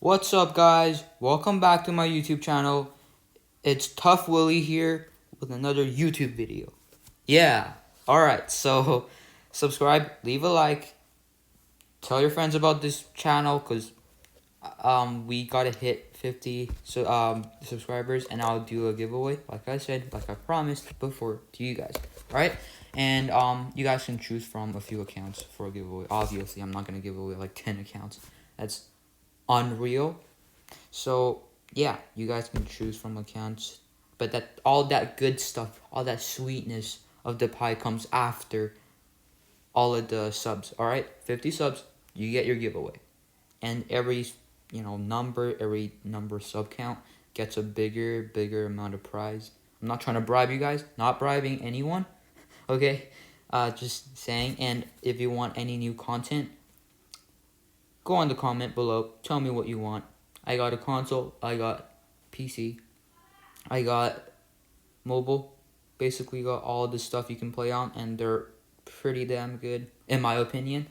What's up, guys? Welcome back to my YouTube channel. It's Tough Willie here with another YouTube video. Yeah, alright, so subscribe, leave a like, tell your friends about this channel because we gotta hit 50 subscribers and I'll do a giveaway, like I said, like I promised before to you guys. Alright? And you guys can choose from a few accounts for a giveaway. Obviously, I'm not gonna give away like 10 accounts. That's unreal. So yeah, you guys can choose from accounts, but that all that good stuff, all that sweetness of the pie comes after all of the subs. All right, 50 subs, you get your giveaway, and every every number sub count gets a bigger amount of prize. I'm not trying to bribe you guys, not bribing anyone. Okay, just saying. And if you want any new content, go on the comment below. Tell me what you want. I got a console. I got PC. I got mobile. Basically got all the stuff you can play on, and they're pretty damn good, in my opinion.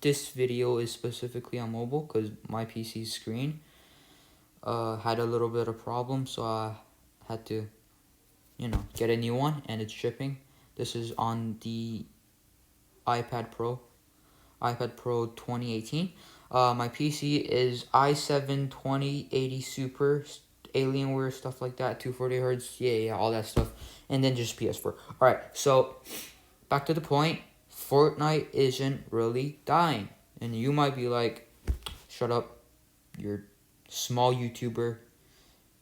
This video is specifically on mobile because my PC screen had a little bit of problem, so I had to, get a new one, and it's shipping. This is on the iPad Pro 2018. My PC is i7 2080 Super, Alienware, stuff like that, 240 hertz, yeah, all that stuff, and then just PS4. Alright, so back to the point. Fortnite isn't really dying, and you might be like, shut up, you're small YouTuber,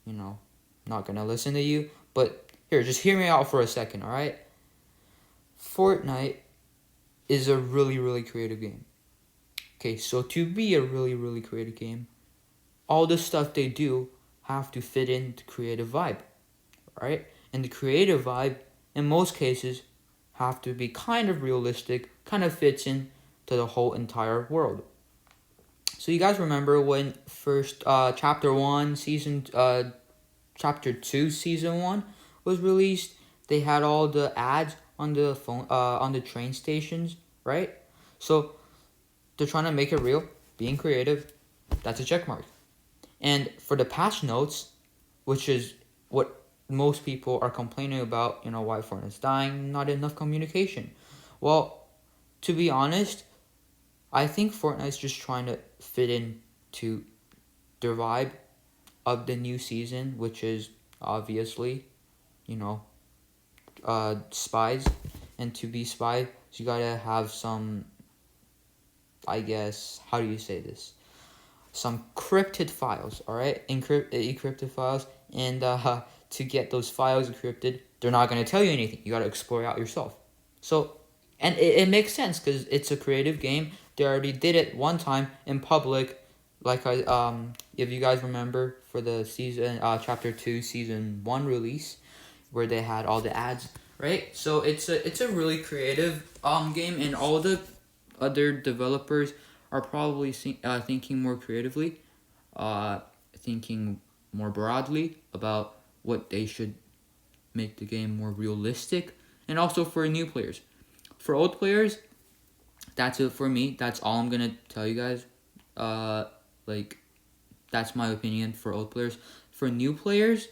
not gonna listen to you, but here, just hear me out for a second, alright? Fortnite is a really creative game. Okay, so to be a really creative game, all the stuff they do have to fit into creative vibe, right? And the creative vibe, in most cases, have to be kind of realistic, kind of fits in to the whole entire world. So you guys remember when first chapter 2 season 1 was released? They had all the ads on the phone on the train stations, right? So they're trying to make it real, being creative. That's a check mark. And for the patch notes, which is what most people are complaining about, why Fortnite's dying, not enough communication. Well, to be honest, I think Fortnite's just trying to fit into their vibe of the new season, which is obviously, spies. And to be spies, you gotta have some, I guess, how do you say this? Some crypted files, all right? Encrypted files, and to get those files encrypted, they're not going to tell you anything. You got to explore out yourself. So, and it makes sense because it's a creative game. They already did it one time in public, like if you guys remember for the season, chapter 2, season 1 release, where they had all the ads, right? So it's a really creative game, and all the other developers are probably thinking more creatively, thinking more broadly about what they should make the game more realistic, and also for new players. For old players, that's it for me. That's all I'm gonna tell you guys. That's my opinion for old players. For new players,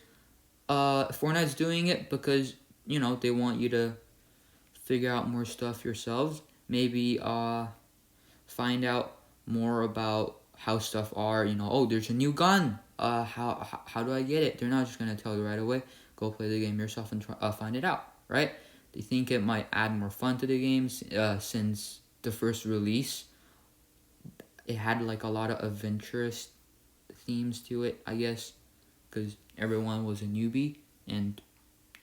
Fortnite's doing it because they want you to figure out more stuff yourselves. Maybe find out more about how stuff are. Oh, there's a new gun. How do I get it? They're not just gonna tell you right away. Go play the game yourself and find it out, right? They think it might add more fun to the games. Since the first release, it had like a lot of adventurous themes to it, I guess, because everyone was a newbie and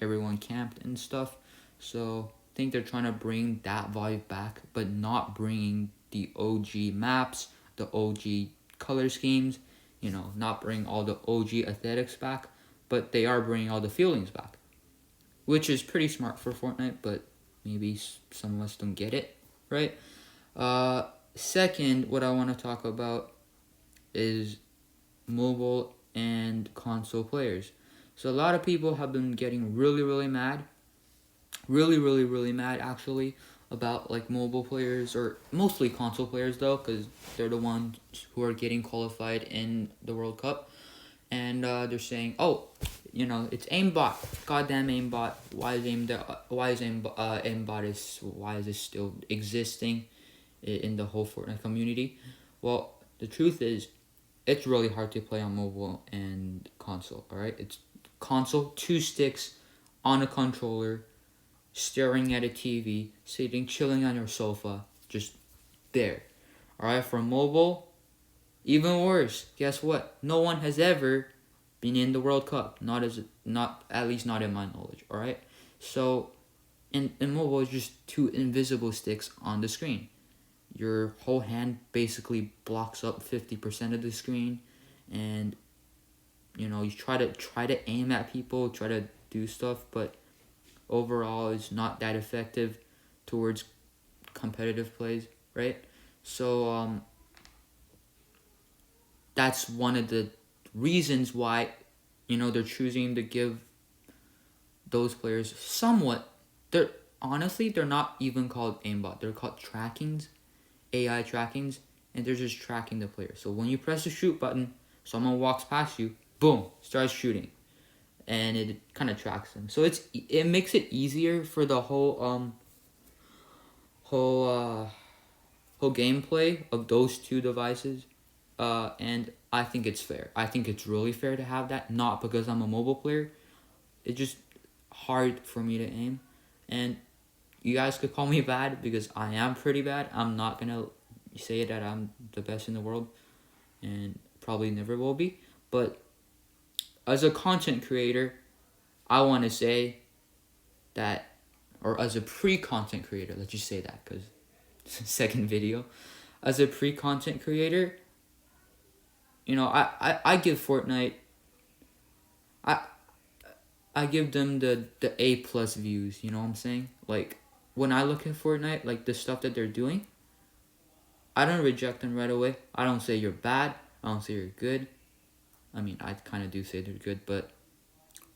everyone camped and stuff. So I think they're trying to bring that vibe back, but not bringing the OG maps, the OG color schemes, not bring all the OG aesthetics back, but they are bringing all the feelings back, which is pretty smart for Fortnite, but maybe some of us don't get it, right? Second, what I want to talk about is mobile and console players. So a lot of people have been getting really mad, really mad actually, about like mobile players, or mostly console players though, because they're the ones who are getting qualified in the World Cup. And they're saying, oh, it's aimbot, goddamn aimbot. Why is this still existing in the whole Fortnite community? Well, the truth is, it's really hard to play on mobile and console. All right, it's console, two sticks on a controller, staring at a TV, sitting chilling on your sofa, just there. All right, for mobile, even worse. Guess what? No one has ever been in the World Cup. Not at least not in my knowledge. All right, so in mobile, it's just two invisible sticks on the screen. Your whole hand basically blocks up 50% of the screen, and you try to aim at people, try to do stuff, but overall it's not that effective towards competitive plays, right? So that's one of the reasons why they're choosing to give those players somewhat, they're not even called aimbot, they're called trackings, AI trackings, and they're just tracking the player. So when you press the shoot button, someone walks past you, boom, starts shooting, and it kind of tracks them. So it makes it easier for the whole gameplay of those two devices, and I think it's fair. I think it's really fair to have that. Not because I'm a mobile player, it's just hard for me to aim, and you guys could call me bad because I am pretty bad. I'm not gonna say that I'm the best in the world, and probably never will be. But as a content creator, I want to say that, or as a pre-content creator, let's just say that, because second video, as a pre-content creator, I give Fortnite, I I give them the A plus views. You know what I'm saying? Like when I look at Fortnite, like the stuff that they're doing, I don't reject them right away. I don't say you're bad. I don't say you're good. I mean, I kind of do say they're good, but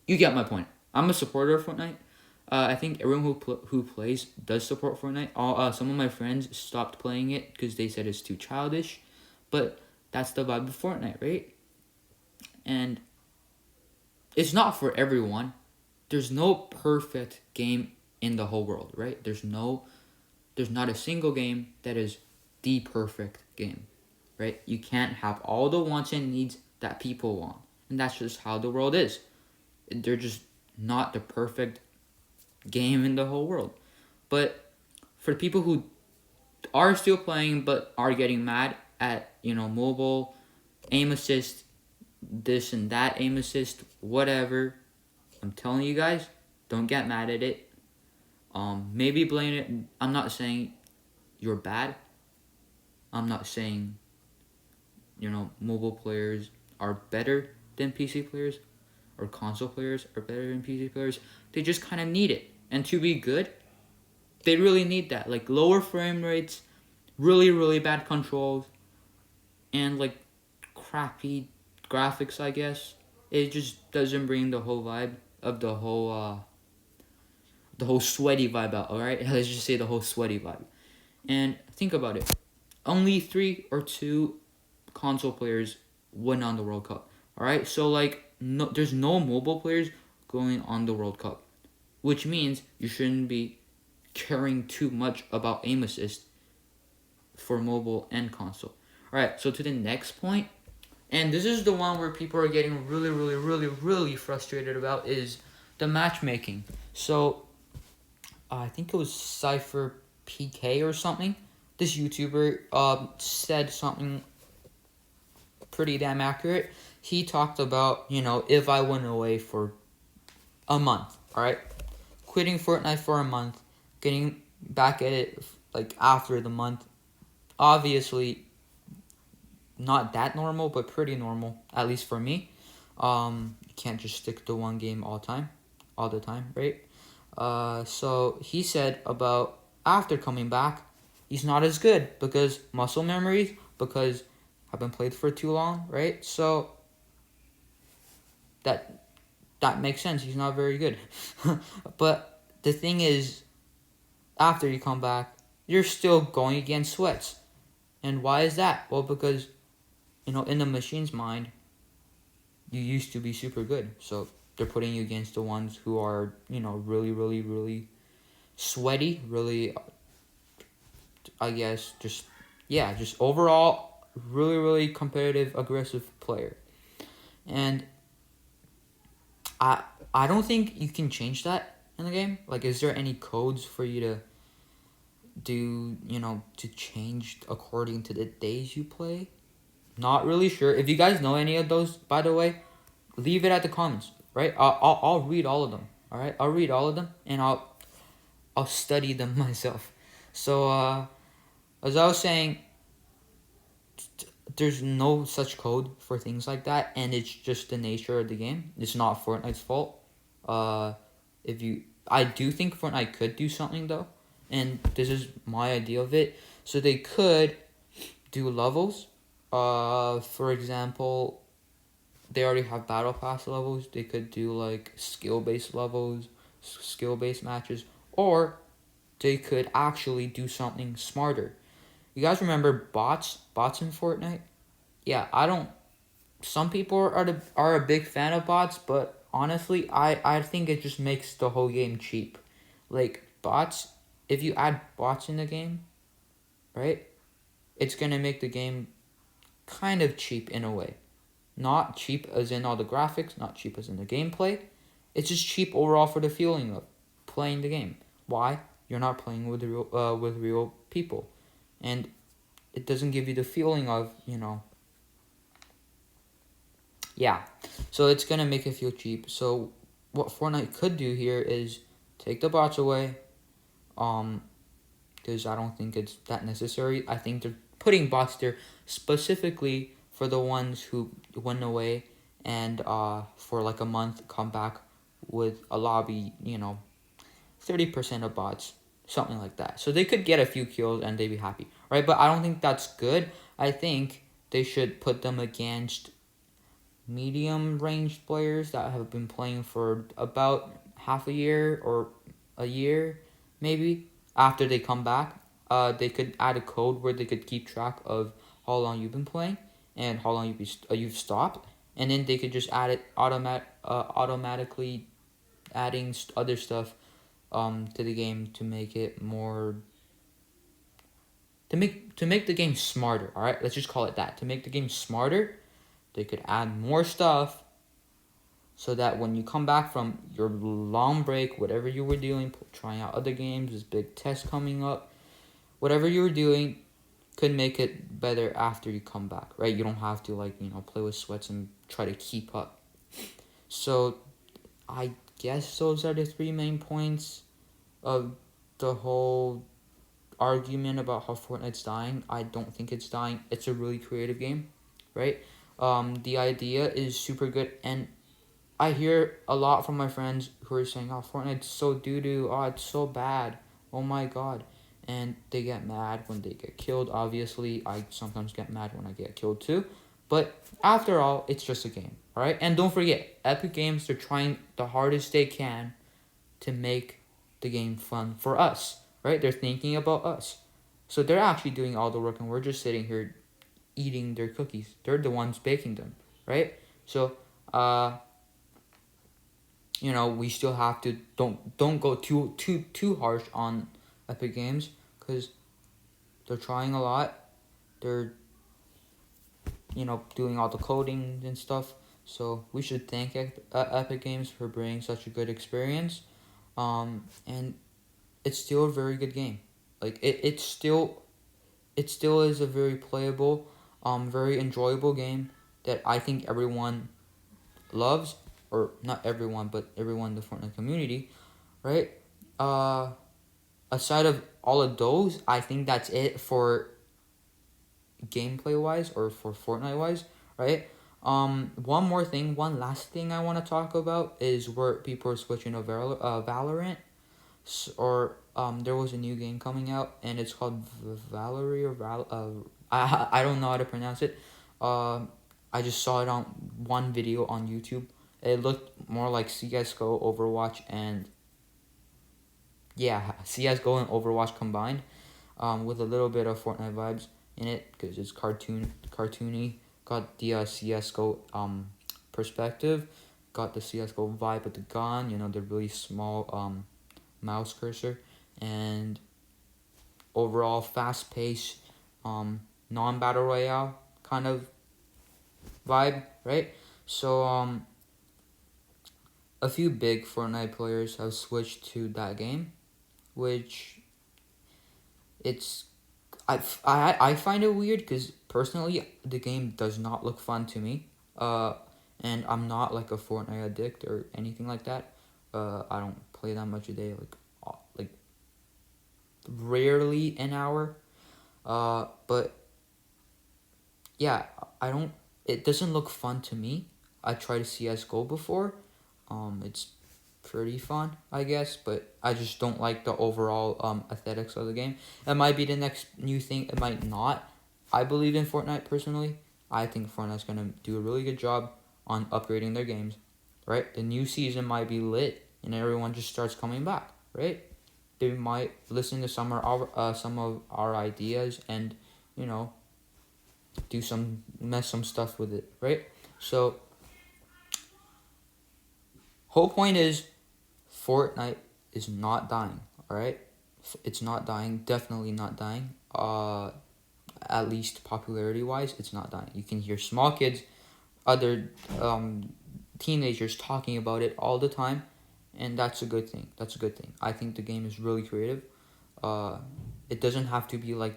you get my point. I'm a supporter of Fortnite. I think everyone who plays does support Fortnite. Some of my friends stopped playing it because they said it's too childish, but that's the vibe of Fortnite, right? And it's not for everyone. There's no perfect game in the whole world, right? There's not a single game that is the perfect game, right? You can't have all the wants and needs that people want, and that's just how the world is. They're just not the perfect game in the whole world. But for people who are still playing but are getting mad at mobile aim assist, this and that aim assist, whatever, I'm telling you guys, don't get mad at it. Maybe blame it. I'm not saying you're bad. I'm not saying mobile players are better than PC players, or console players are better than PC players. They just kind of need it. And to be good, they really need that. Like lower frame rates, really, really bad controls, and like crappy graphics, I guess. It just doesn't bring the whole vibe of the whole sweaty vibe out, alright? Let's just say the whole sweaty vibe. And think about it. Only 3 or 2 console players went on the World Cup. Alright? So like there's no mobile players going on the World Cup. Which means you shouldn't be caring too much about aim assist for mobile and console. Alright, so to the next point, and this is the one where people are getting really, really, really, really frustrated about, is the matchmaking. So I think it was Cypher PK or something. This YouTuber said something pretty damn accurate. He talked about, if I went away for a month, alright? Quitting Fortnite for a month, getting back at it like after the month. Obviously, not that normal, but pretty normal, at least for me. You can't just stick to one game all the time, right? So he said about after coming back, he's not as good because muscle memories, because I've been played for too long, right? So that makes sense. He's not very good. But the thing is, after you come back, you're still going against sweats. And why is that? Well, because, in the machine's mind, you used to be super good. So they're putting you against the ones who are, really, really, really sweaty, really, I guess, just overall, really, really competitive, aggressive player. And I, I don't think you can change that in the game. Like, is there any codes for you to do, to change according to the days you play? Not really sure. If you guys know any of those, by the way, leave it at the comments, right? I'll read all of them. All right, I'll read all of them, and I'll study them myself. So as I was saying, there's no such code for things like that, and it's just the nature of the game. It's not Fortnite's fault. Uh, if you, I do think Fortnite could do something though, and this is my idea of it. So they could do levels. For example, they already have battle pass levels. They could do like skill based levels, skill based matches, or they could actually do something smarter. You guys remember bots in Fortnite? Yeah, I don't. Some people are a big fan of bots, but honestly, I think it just makes the whole game cheap. Like bots, if you add bots in the game, right? It's gonna make the game kind of cheap in a way. Not cheap as in all the graphics, not cheap as in the gameplay. It's just cheap overall for the feeling of playing the game. Why? You're not playing with real people, and it doesn't give you the feeling of yeah. So it's gonna make it feel cheap. So what Fortnite could do here is take the bots away, um, because I don't think it's that necessary. I think they're putting bots there specifically for the ones who went away and for like a month come back with a lobby, 30% of bots, something like that. So they could get a few kills and they'd be happy, right? But I don't think that's good. I think they should put them against medium ranged players that have been playing for about half a year or a year, maybe, after they come back. They could add a code where they could keep track of how long you've been playing and how long you've stopped, and then they could just add it automatically adding other stuff to the game to make it more to make the game smarter. All right, let's just call it that. To make the game smarter, they could add more stuff so that when you come back from your long break, whatever you were doing, trying out other games, this big test coming up, whatever you were doing could make it better after you come back, right? You don't have to play with sweats and try to keep up. So I guess those are the three main points of the whole argument about how Fortnite's dying. I don't think it's dying. It's a really creative game, right? The idea is super good, and I hear a lot from my friends who are saying, "Oh, Fortnite's so doo-doo. Oh, it's so bad. Oh my god." And they get mad when they get killed. Obviously, I sometimes get mad when I get killed too. But after all, it's just a game, all right? And don't forget, Epic Games, they're trying the hardest they can to make the game fun for us, right? They're thinking about us. So they're actually doing all the work, and we're just sitting here eating their cookies. They're the ones baking them, right? So, we still have to don't go too harsh on Epic Games because they're trying a lot. They're doing all the coding and stuff. So we should thank Epic Games for bringing such a good experience. And it's still a very good game. Like it still is a very playable, very enjoyable game that I think everyone loves, or not everyone, but everyone in the Fortnite community, right? Aside of all of those, I think that's it for gameplay wise or for Fortnite wise, right? One last thing I want to talk about is where people are switching to Valorant, or there was a new game coming out and it's called Valerie or I don't know how to pronounce it. I just saw it on one video on YouTube. It looked more like CS:GO, Overwatch, and yeah, CS:GO and Overwatch combined, with a little bit of Fortnite vibes in it because it's cartoony. Got the CS:GO perspective, got the CS:GO vibe with the gun. You know, the really small mouse cursor, and overall fast paced, non battle royale kind of vibe, right? So a few big Fortnite players have switched to that game, which it's I find it weird because personally the game does not look fun to me. Uh, and I'm not like a Fortnite addict or anything like that. I don't play that much a day, like rarely an hour. But yeah, I don't. It doesn't look fun to me. I tried CS:GO before. It's pretty fun, I guess, but I just don't like the overall aesthetics of the game. It might be the next new thing. It might not. I believe in Fortnite personally. I think Fortnite's gonna do a really good job on upgrading their games, right? The new season might be lit, and everyone just starts coming back, right? They might listen to some of our ideas and, you know, mess some stuff with it, right? So whole point is Fortnite is not dying, all right? It's not dying, definitely not dying. At least popularity wise, it's not dying. You can hear small kids, other teenagers talking about it all the time, and that's a good thing. That's a good thing. I think the game is really creative. Uh, it doesn't have to be like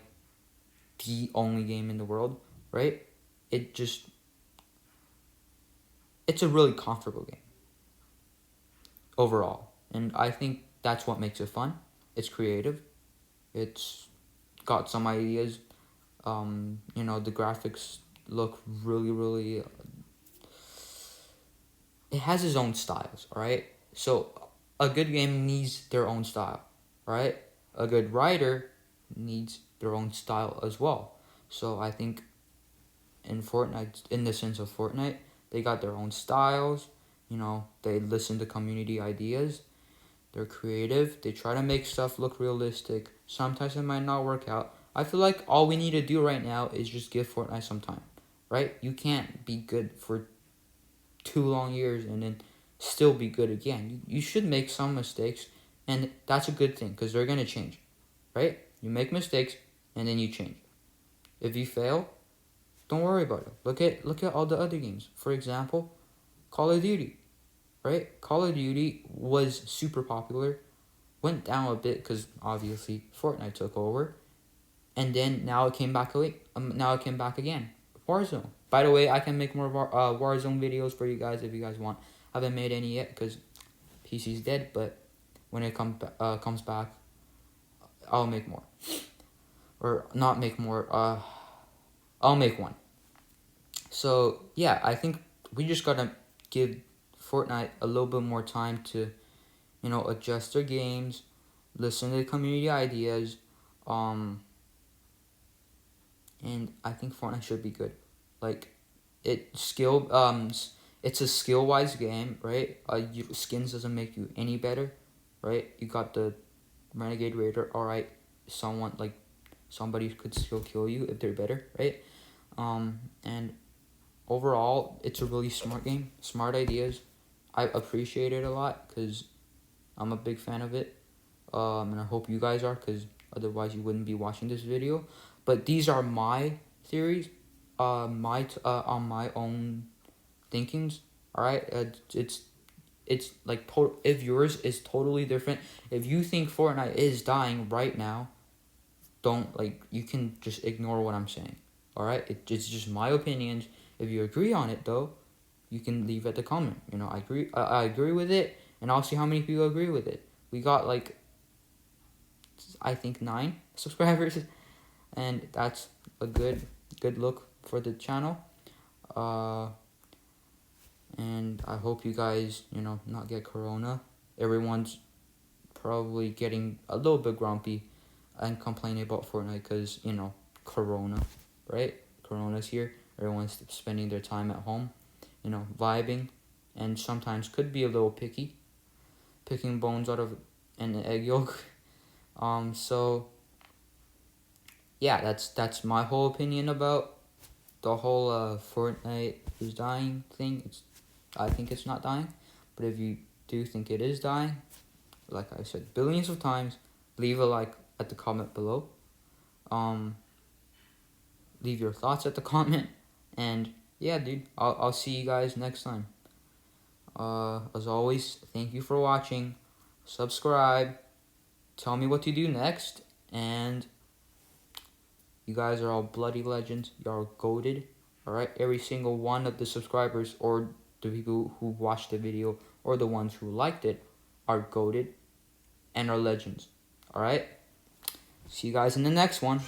the only game in the world, right? It just it's a really comfortable game overall. And I think that's what makes it fun. It's creative. It's got some ideas. You know, the graphics look really, really. It has its own styles, all right? So a good game needs their own style, right? A good writer needs their own style as well. So I think in Fortnite, in the sense of Fortnite, they got their own styles. You know, they listen to community ideas. They're creative. They try to make stuff look realistic. Sometimes it might not work out. I feel like all we need to do right now is just give Fortnite some time, right? You can't be good for 2 long years and then still be good again. You should make some mistakes, and that's a good thing because they're going to change, right? You make mistakes and then you change. If you fail, don't worry about it. Look at all the other games. For example, Call of Duty, right? Call of Duty was super popular, went down a bit because obviously Fortnite took over, and then now it came back late. Now it came back again. Warzone. By the way, I can make more Warzone videos for you guys if you guys want. Haven't made any yet because PC's dead, but when it comes back, I'll make more, or not make more. I'll make one. So yeah, I think we just gotta give Fortnite a little bit more time to, you know, adjust their games, listen to the community ideas, um, and I think Fortnite should be good. Like, it's a skill wise game, right? Skins doesn't make you any better, right? You got the Renegade Raider, all right. Somebody could still kill you if they're better, right? And overall, it's a really smart game, smart ideas. I appreciate it a lot because I'm a big fan of it. And I hope you guys are, because otherwise you wouldn't be watching this video. But these are my theories, on my own thinkings. All right, it's like total. If yours is totally different, if you think Fortnite is dying right now, don't like. You can just ignore what I'm saying. All right, it's just my opinions. If you agree on it though, you can leave at the comment. You know, I agree with it, and I'll see how many people agree with it. We got like, I think 9 subscribers, and that's a good look for the channel. Uh, and I hope you guys, you know, not get corona. Everyone's probably getting a little bit grumpy and complaining about Fortnite because, you know, corona, right? Corona's here. Everyone's spending their time at home, you know, vibing, and sometimes could be a little picky, picking bones out of and egg yolk. So yeah, that's my whole opinion about the whole Fortnite is dying thing. I think it's not dying, but if you do think it is dying, like I said billions of times, leave a like at the comment below. Um, leave your thoughts at the comment, and yeah, dude, I'll see you guys next time. As always, thank you for watching. Subscribe. Tell me what to do next, and you guys are all bloody legends. Y'all are goated. Alright? Every single one of the subscribers or the people who watched the video or the ones who liked it are goated and are legends. Alright? See you guys in the next one.